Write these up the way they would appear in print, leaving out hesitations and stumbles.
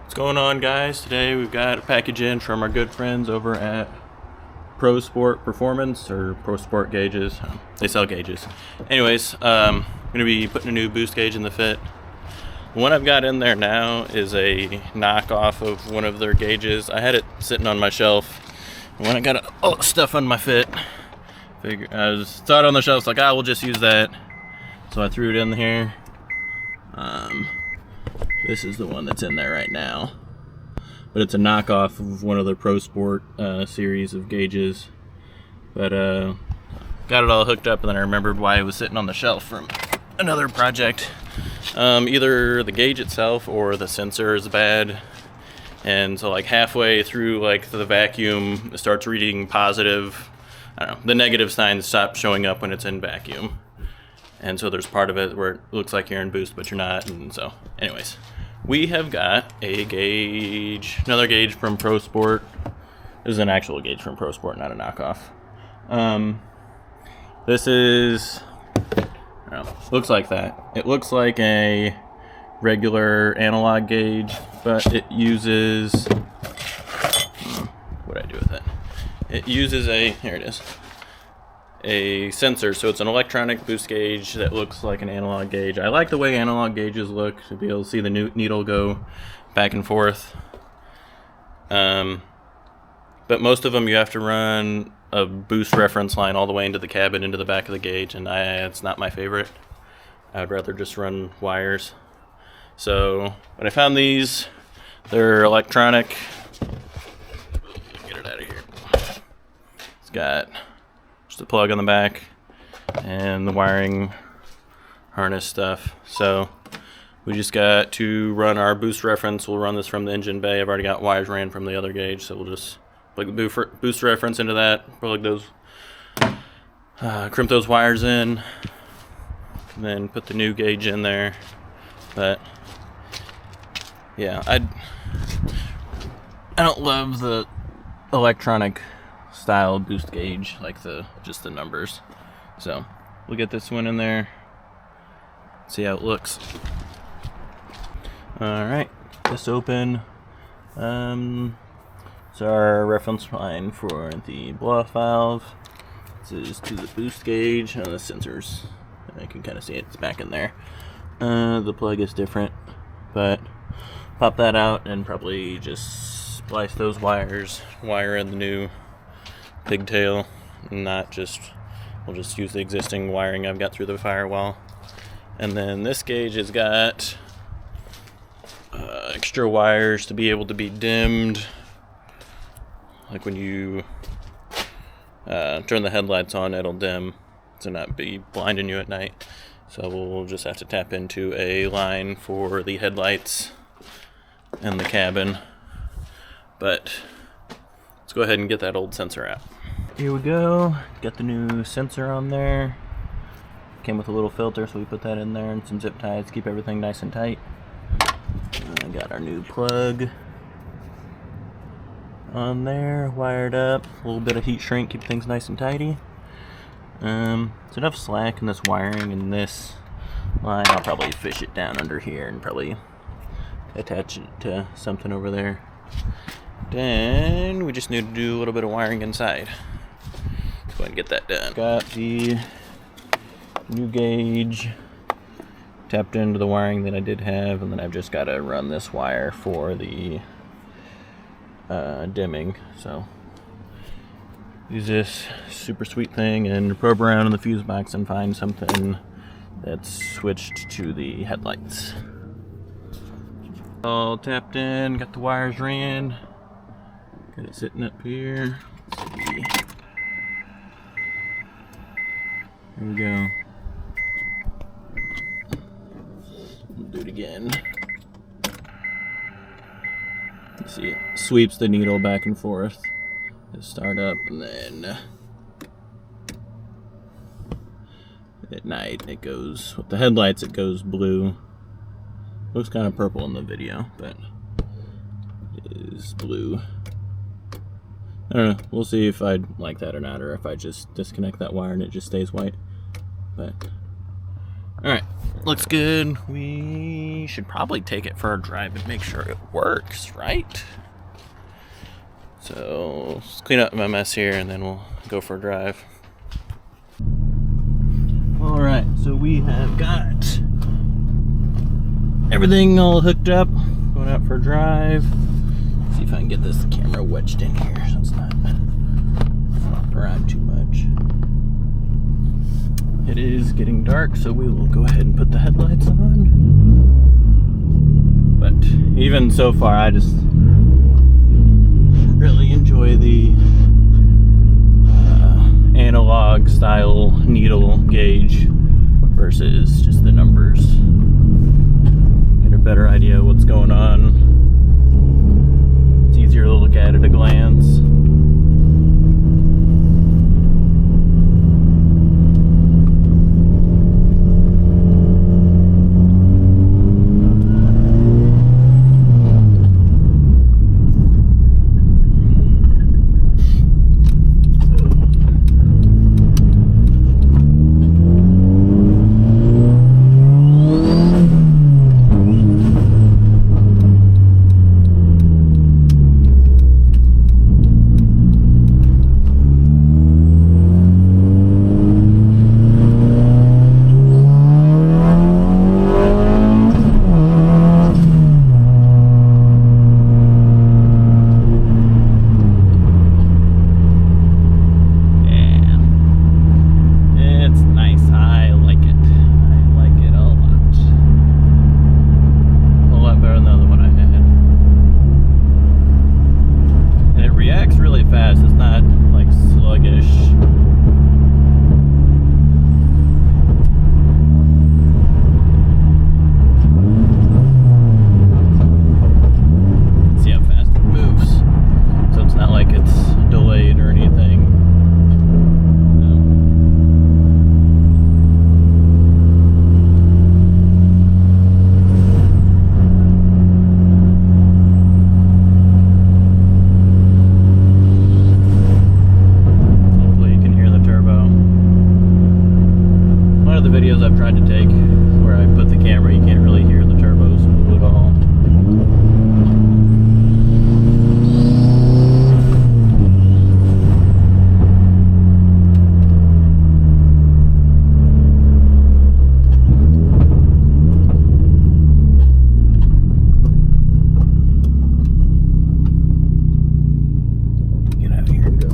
What's going on, guys? Today we've got a package in from our good friends over at Prosport Performance, or Prosport Gauges. They sell gauges. Anyways, I'm going to be putting a new boost gauge in the fit. The one I've got in there now is a knockoff of one of their gauges. I had it sitting on my shelf, and when I got all the stuff on my fit, I saw it on the shelf, like, we'll just use that. So I threw it in here. This is the one that's in there right now, but it's a knockoff of one of the Prosport series of gauges. But got it all hooked up, and then I remembered why it was sitting on the shelf from another project. Either the gauge itself or the sensor is bad, and so like halfway through like the vacuum, it starts reading positive. I don't know, the negative signs stop showing up when it's in vacuum. And so there's part of it where it looks like you're in boost, but you're not. And so, anyways, we have got a gauge, another gauge from Prosport. This is an actual gauge from Prosport, not a knockoff. This is, I don't know, looks like that. It looks like a regular analog gauge, but it uses, what do I do with it? It uses here it is. A sensor, so it's an electronic boost gauge that looks like an analog gauge. I like the way analog gauges look, to be able to see the needle go back and forth. But most of them you have to run a boost reference line all the way into the cabin, into the back of the gauge, and it's not my favorite. I'd rather just run wires. So when I found these, they're electronic. Get it out of here. It's got the plug on the back and the wiring harness stuff. So we just got to run our boost reference. We'll run this from the engine bay. I've already got wires ran from the other gauge, so we'll just plug the boost reference into that, plug those, crimp those wires in, and then put the new gauge in there. But yeah, I don't love the electronic style boost gauge, like just the numbers. So we'll get this one in there, see how it looks. Alright, this open. It's our reference line for the blow-off valve. This is to the boost gauge. The sensors, I can kind of see it's back in there. The plug is different, but pop that out and probably just splice those wires, wire in the new pigtail, and we'll just use the existing wiring I've got through the firewall. And then this gauge has got extra wires to be able to be dimmed, like when you turn the headlights on, it'll dim to not be blinding you at night. So we'll just have to tap into a line for the headlights and the cabin. But let's go ahead and get that old sensor out. Here we go. Got the new sensor on there. Came with a little filter, so we put that in there, and some zip ties to keep everything nice and tight. I got our new plug on there, wired up. A little bit of heat shrink, keep things nice and tidy. There's enough slack in this wiring and this line. I'll probably fish it down under here and probably attach it to something over there. Then we just need to do a little bit of wiring inside. Let's go ahead and get that done. Got the new gauge tapped into the wiring that I did have, and then I've just got to run this wire for the dimming. So use this super sweet thing and probe around in the fuse box and find something that's switched to the headlights. All tapped in, got the wires ran. Got it sitting up here. Let's see. Here we go. We'll do it again. You see it sweeps the needle back and forth. Just start up, and then at night it goes, with the headlights it goes blue. Looks kind of purple in the video, but it is blue. I don't know, we'll see if I'd like that or not, or if I just disconnect that wire and it just stays white. But Alright, looks good. We should probably take it for a drive and make sure it works, right? So, let's clean up my mess here and then we'll go for a drive. Alright, so we have got everything all hooked up, going out for a drive. See if I can get this camera wedged in here so it's not flopped around too much. It is getting dark, so we will go ahead and put the headlights on. But even so far, I just really enjoy the analog style needle gauge versus just the numbers. Get a better idea of what's going on. It's easier to look at a glance. Videos I've tried to take where I put the camera, you can't really hear the turbos at all. Get out of here and go.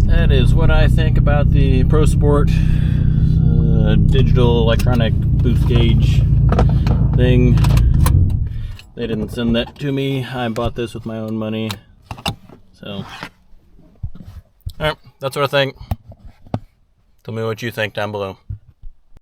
That is what I think about the Prosport digital electronic boost gauge thing. They didn't send that to me. I bought this with my own money. So, alright, that's what I think. Tell me what you think down below.